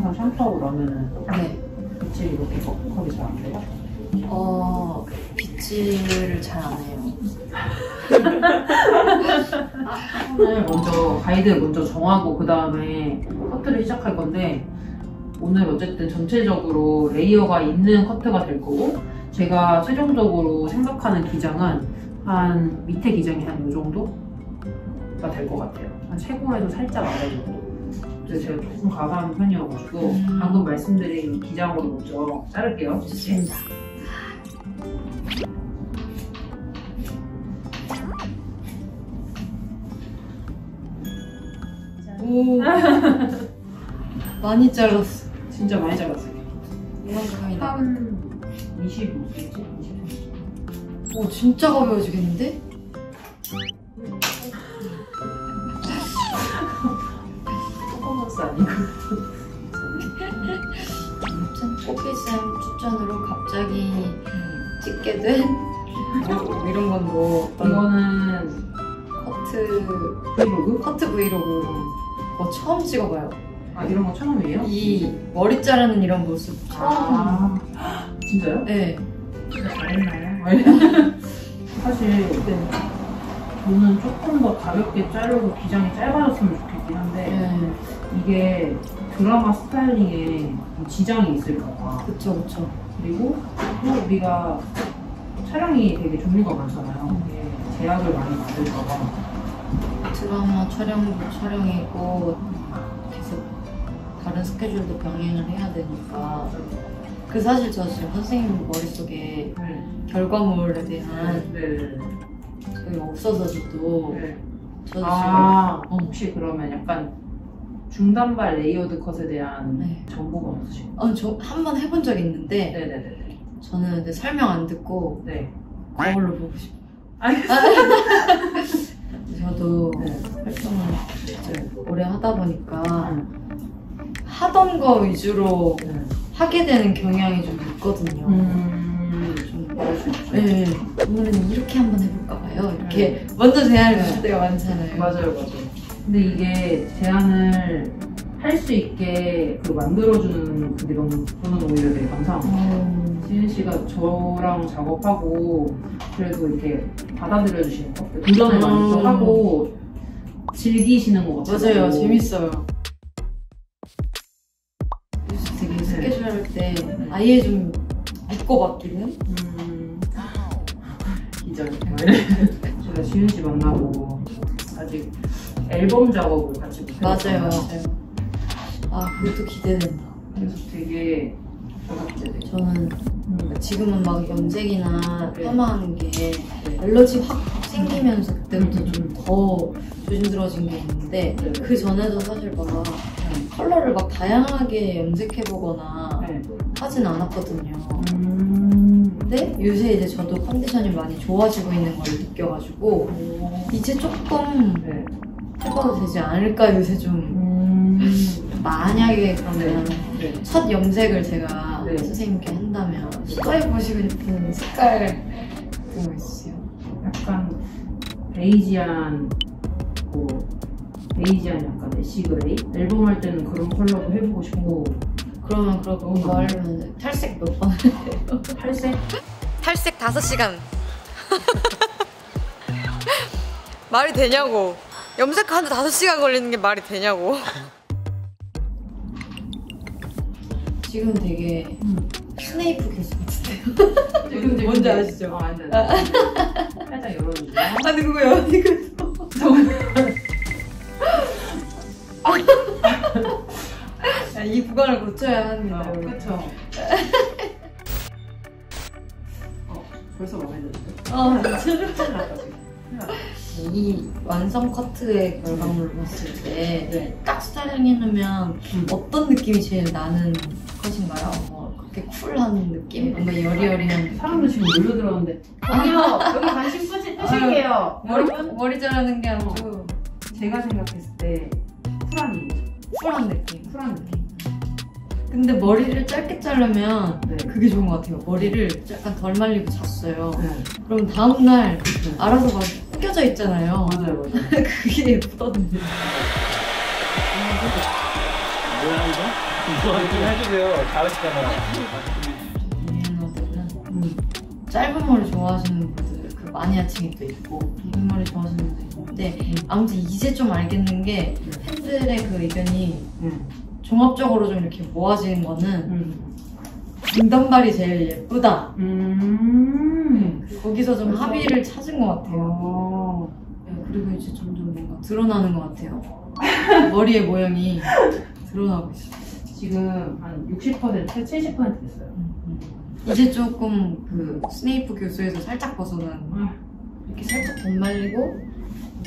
항상 샴푸하고 나면은 네. 빗질이 이렇게 뻑뻑하게 잘 안 돼요? 빗질을 잘 안 해요. 오늘 먼저 가이드 먼저 정하고 그 다음에 커트를 시작할 건데 오늘 어쨌든 전체적으로 레이어가 있는 커트가 될 거고 제가 최종적으로 생각하는 기장은 한 밑에 기장이 한 이 정도가 될 것 같아요. 한 최고에도 살짝 아래 정도. 그래서 제가 조금 과감한 편이어가지고 방금 말씀드린 기장으로 먼저 자를게요. 좋습니다. 오 많이 잘랐어. 진짜 많이 잘랐어요. 이만큼이다. 한 25cm? 20cm? 오 진짜 가벼워지겠는데? 퍼포먼스 아니고 아무튼 꽃기쌤 추천으로 갑자기 찍게 된 이런 건 뭐 어떤 이거는 브이로그? 커트 브이로그 처음 찍어봐요. 아 이런 거 처음이에요? 이 머리 자르는 이런 모습 처음. 진짜요? 네. 진짜 잘했나요? 사실 저는 조금 더 가볍게 자르고 기장이 짧아졌으면 좋겠긴 한데 이게 드라마 스타일링에 지장이 있을까봐. 그쵸. 그리고 또 우리가 촬영이 되게 종류가 많잖아요. 이게 제약을 많이 받을까봐. 드라마 촬영도 촬영이고 계속 다른 스케줄도 병행을 해야 되니까. 그 사실 저 지금 선생님 머릿속에 결과물에 대한 그게 없어서 저도 지금 혹시 그러면 약간 중단발 레이어드 컷에 대한 정보가 없으신가요? 저 한 번 해본 적 있는데 네네네. 저는 근데 설명 안 듣고 거울로 보고 싶어요. 저도 활동을 이제 오래 하다 보니까 하던 거 위주로 하게 되는 경향이 좀 있거든요. 네, 오늘은 이렇게 한번 해볼까 봐요. 이렇게 먼저 제안을 주실 때가 많잖아요. 맞아요. 근데 이게 제안을 할 수 있게 만들어주는 그게 너무 저는 오히려 되게 감사합니다. 지은 씨가 저랑 작업하고 그래도 이렇게 받아들여주시는 것 같아요. 도전을 많이 또 하고 즐기시는 것 같아요. 맞아요. 재밌어요. 되게 스케줄 할 때 아예 좀 믿고 맡기는? 기절. 제가 지은 씨 만나고 아직 앨범 작업을 같이 못했어요. 맞아요. 그것도 기대된다. 그래서 되게 저는 지금은 막 염색이나 파마하는 게 알러지 확 생기면서 그때부터 좀 더 조심스러워진 게 있는데 그 전에도 사실 막 컬러를 막 다양하게 염색해보거나 하진 않았거든요. 근데 요새 이제 저도 컨디션이 많이 좋아지고 있는 걸 느껴가지고 이제 조금 해봐도 되지 않을까 요새 좀. 만약에 그러면 첫 염색을 제가 선생님께 한다면 시도해보시고 싶은 색깔 그런 거 있으세요? 약간 베이지한 약간 애쉬 그레이? 앨범 할 때는 그런 컬러도 해보고 싶고. 그러면 그거 하려면 탈색 몇 번 해요? 탈색? 탈색 5시간 말이 되냐고. 염색하는데 5시간 걸리는 게 말이 되냐고. 지금 되게 스네이프 교수 같은데요? 뭔지 아시죠? 안 살짝 열어주세요. 근데 그거 여니까 이 구간을 고쳐야 합니다. 그쵸. 벌써 마음에 드는데? 진짜. 이 완성 커트의 결과물을 봤을 때 딱 스타일링 해놓으면 어떤 느낌이 제일 나는 컷인가요? 그렇게 쿨한 느낌? 뭔가 여리여리한 사람들 지금 몰려들었는데 아니요! 여기 관심 끄실게요. 머리 자르는 게 아주 제가 생각했을 때 쿨한 느낌. 느낌. 근데 머리를 짧게 자르면 그게 좋은 것 같아요. 머리를 약간 덜 말리고 잤어요. 그럼 다음날 알아서 막 껴져 있잖아요. 맞아요. 그게 예쁘거든요. 뭐야 이거? 좀 해주세요. 잘하시잖아요. 유행어들은 짧은 머리 좋아하시는 분들 그 마니아층이 또 있고 긴 머리 좋아하시는 분들 있는데 아무튼 이제 좀 알겠는 게 팬들의 그 의견이 종합적으로 좀 이렇게 모아지는 거는 중단발이 제일 예쁘다. 거기서 좀 합의를 찾은 것 같아요. 그리고 이제 점점 뭔가 드러나는 것 같아요. 머리의 모양이 드러나고 있어요. 지금 한 60%, 70% 됐어요. 이제 조금 그 스네이프 교수에서 살짝 벗어나는 이렇게 살짝 덜 말리고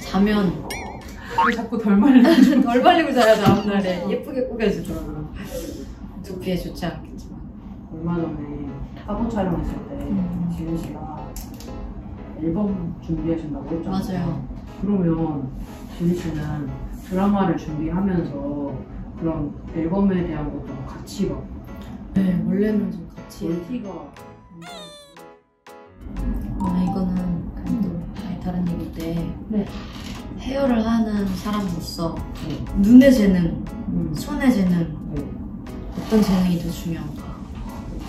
자면 왜 자꾸 덜 말리는 덜 말리고 자야 다음날에 예쁘게 꾸겨지더라고요. 두피에 좋지 않겠지만. 얼마 전에 화보 촬영했을 때 지은 씨가 앨범 준비하신다고 했잖아요. 맞아요. 그러면 지은 씨는 드라마를 준비하면서 그런 앨범에 대한 것도 같이 막 네, 원래는 좀 같이. 멀티가 이거는 그래도 다른 얘기인데 네. 헤어를 하는 사람으로서 네. 눈의 재능, 손의 재능 네. 어떤 재능이 더 중요한가?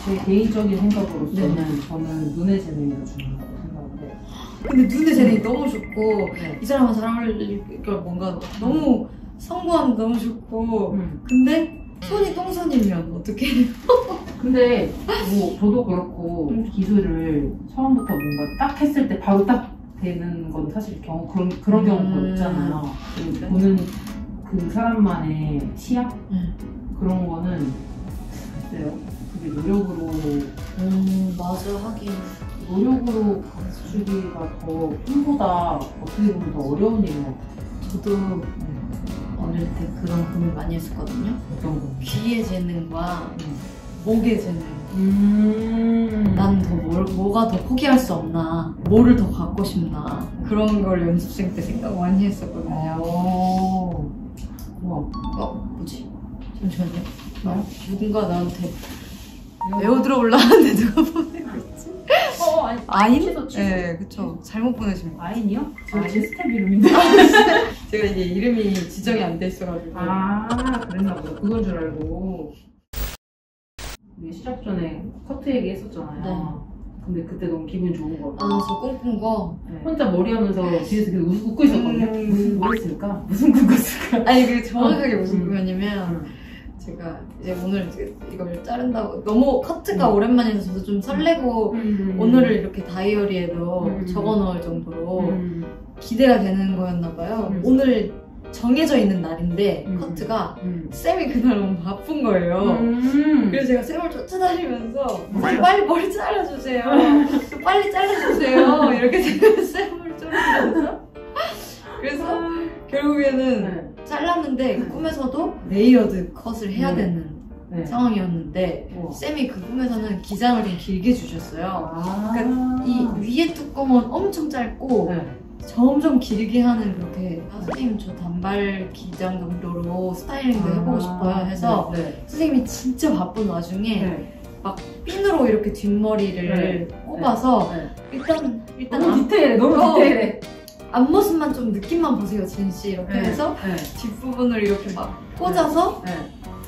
제 개인적인 생각으로서는 네. 저는 눈의 재능이 더 중요하다고 생각하는데 근데 눈의 재능이 너무 좋고 네. 이 사람은 잘 어울리니까 뭔가 너무 성공하면 너무 좋고 근데 손이 똥손이면 어떡해? 근데 뭐 저도 그렇고 기술을 처음부터 뭔가 딱 했을 때 바로 딱 되는 건 사실 그런 경우가 있잖아요. 그리고 보는 그 사람만의 취향? 그런 거는 글쎄요. 그게 노력으로 맞아 하긴 노력으로 가주기가 더 꿈보다 어떻게 보면 더 어려운 일인 것 같아요. 저도 어릴 때 그런 고민 많이 했었거든요. 어떤 거? 귀의 재능과 목의 재능. 난 더 뭐가 더 포기할 수 없나? 뭐를 더 갖고 싶나? 그런 걸 연습생 때 생각 많이 했었거든요. 우와. 뭐지? 잠시만요. 누군가 나한테 매우 들어올라는데 누가 보내고 있지? 아인? 네, 그쵸. 잘못 보내신 거. 아인이요? 저 아인? 제 스텝 이름인데. 제가 이게 이름이 지정이 안 돼 있어가지고. 그랬나 보다. 그건 줄 알고. 우리 시작 전에 커트 얘기 했었잖아요. 네. 근데 그때 너무 기분이 좋은 거 같아요. 저 꿈꾼 거? 네. 혼자 머리 하면서 뒤에서 계속 웃고 있었거든요. 무슨 꿈이었을까? 무슨 꿈이었을까? 아니, 그 정확하게 무슨 꿈이었냐면, 제가 이제 오늘 이걸 자른다고 너무 커트가 오랜만이라서 저도 좀 설레고 오늘을 이렇게 다이어리에도 적어 넣을 정도로 기대가 되는 거였나 봐요. 오늘 정해져 있는 날인데 커트가 쌤이 그날 너무 바쁜 거예요. 그래서 제가 쌤을 쫓아다니면서 빨리 머리 잘라주세요. 빨리 잘라주세요. 이렇게 제가 쌤을 쫓아다니면서 그래서 결국에는 잘랐는데 꿈에서도 레이어드 컷을 해야 되는 상황이었는데 쌤이 그 꿈에서는 기장을 좀 길게 주셨어요. 그러니까 이 위에 뚜껑은 엄청 짧고 점점 길게 하는 그렇게 선생님 저 단발 기장 정도로 스타일링도 해보고 싶어요 해서 선생님이 진짜 바쁜 와중에 막 핀으로 이렇게 뒷머리를 꼽아서 일단 너무 디테일해. 너무 디테일해. 앞모습만 좀 느낌만 보세요 진씨 이렇게 해서 뒷부분을 이렇게 막 꽂아서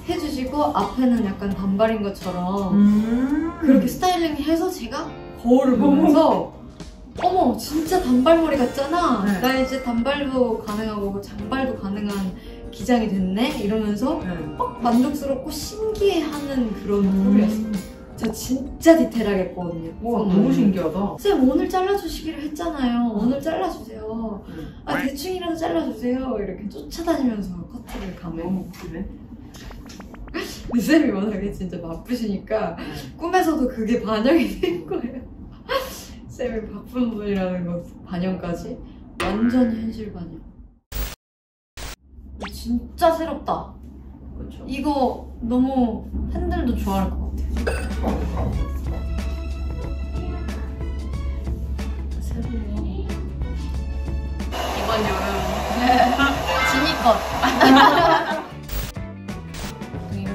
해주시고 앞에는 약간 단발인 것처럼 그렇게 스타일링 해서 제가 거울을 보면서 어머 진짜 단발머리 같잖아. 나 이제 단발도 가능하고 장발도 가능한 기장이 됐네 이러면서 막 만족스럽고 신기해하는 그런 꿈이었어요. 저 진짜 디테일하게 했거든요. 와 너무 신기하다. 쌤 오늘 잘라주시기로 했잖아요. 오늘 잘라주세요. 대충이라도 잘라주세요. 이렇게 쫓아다니면서 커트를 가면 그래? 근데 쌤이 워낙에 진짜 바쁘시니까 꿈에서도 그게 반영이 된 거예요. 쌤이 바쁜 분이라는 것 반영까지 완전 현실 반영. 진짜 새롭다. 그렇죠. 이거 너무 팬들도 좋아할 것 같아요. 새로워. 이번 여름 지니 것. 이런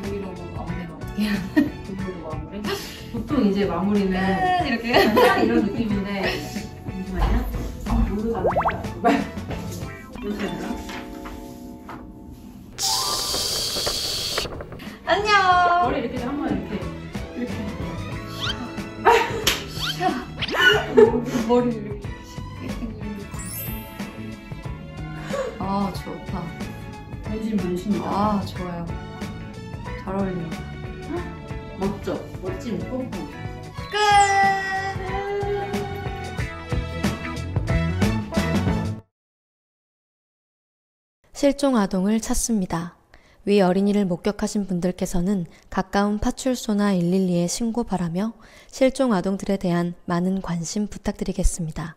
브이로그 마무리는 어떻게 해야 돼? 브이로그 마무리? 보통 이제 마무리는 이렇게 딱 이런 느낌인데 잠시만요. 모르잖아요. 잠시만요. 머리를 이렇게 쉽게 생긴 게. 아, 좋다. 변신 문신이다. 아, 좋아요. 잘 어울린다. 멋져. 멋진 뽀뽀. 끝! 실종 아동을 찾습니다. 위 어린이를 목격하신 분들께서는 가까운 파출소나 112에 신고 바라며 실종 아동들에 대한 많은 관심 부탁드리겠습니다.